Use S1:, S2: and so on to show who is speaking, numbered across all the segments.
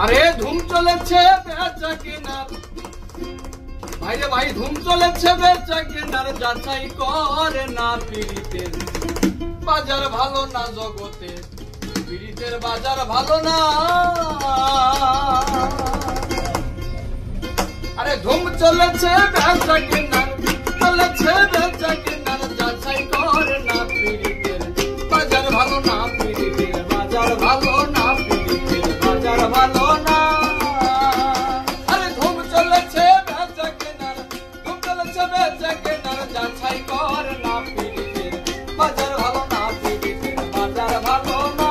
S1: আরে ধুম চলেছে বেচা কেনার, ভাইরে ভাই ধুম চলেছে বেচা কেনার, যাচাই করে না পীড়িতের বাজার ভালো না জগতে, পীড়িতের বাজার ভালো না। আরে ধুম চলেছে বেচা কেনার, চলেছে বেচা কেনার, যাচাই করে না পীড়িতের বাজার ভালো না, পীড়িতের বাজার ভালো না, পীড়িতের বাজার ভালো না। আরে ধুম চলেছে বেচা কেনার, ধুম চলেছে বেচা কেনার, যাচাই করে না পীড়িতের বাজার ভালো না, পীড়িতের বাজার ভালো না।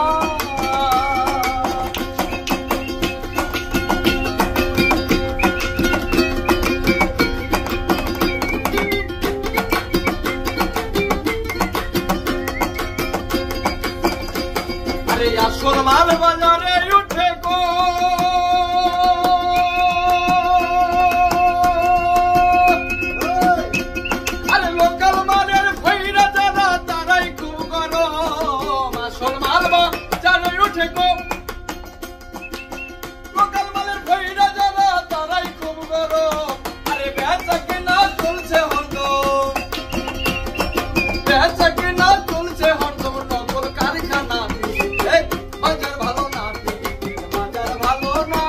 S1: আরে আসল মাল বাজারে উঠে গো, আরে লোকাল মালের ভৈরা যারা তারাই খুব গরম। আসল মাল বাজারে উঠে গো, লোকাল মালের ভৈরা যারা তারাই খুব গরম। আরে বেচা কেনা চলছে হরদম, বেচা কেনা চলছে হরদম, নকল কারখানা বাজার ভালো না, পীড়িতের বাজার ভালো না।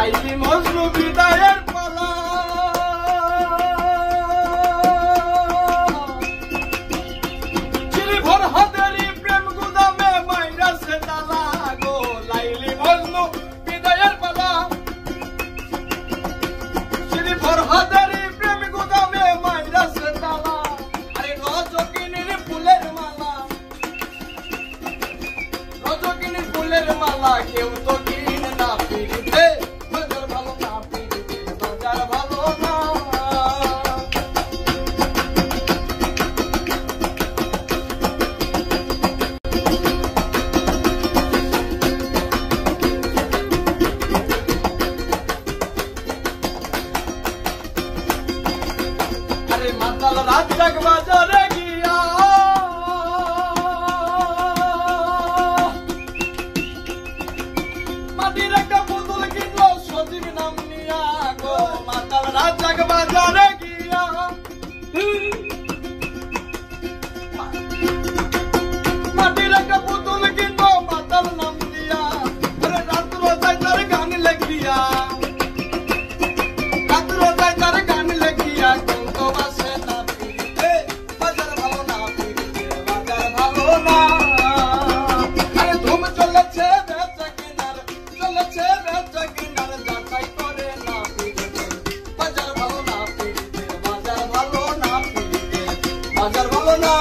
S1: আইলি মজনু বিদায়ের পালা, চিরিভর হাতেরই প্রেম গুদামে মাইরাছে তালা গো। লাইলি মজনু বিদায়ের পালা, চিরিভর হাতেরই প্রেম গুদামে মাইরাছে তালা। আরে রজকিনীর ফুলের মালা, রজকিনীর ফুলের মালা কেউ তো কিনে না, পীড়িতে বাজার ভালো না, পীড়িতের বাজার ভালো না। আরে মাতাল রাজ্জাক বাজারে গিয়া, মাটির একটা বোতল কিনলো সজীব নাম নিয়া গো। মাতাল রাজ্জাক বাজারে গিয়া, মাটির একটা বোতল কিনলো মাতাল নাম দিয়া। আরে রাত্র যায় তার গান লেখিয়া, রাত্র যায় তার গান লেখিয়া, কিন্তু বাসে না পীড়িতে বাজার ভালো না, পীড়িতের বাজার ভালো না। আরে ধুম চলেছে বেচা কেনার, চলেছে বেচা কেনার, যাচাই করে না পীড়িতের বাজার ভালো না, পীড়িতের বাজার ভালো না, পীড়িতের বাজার ভালো না।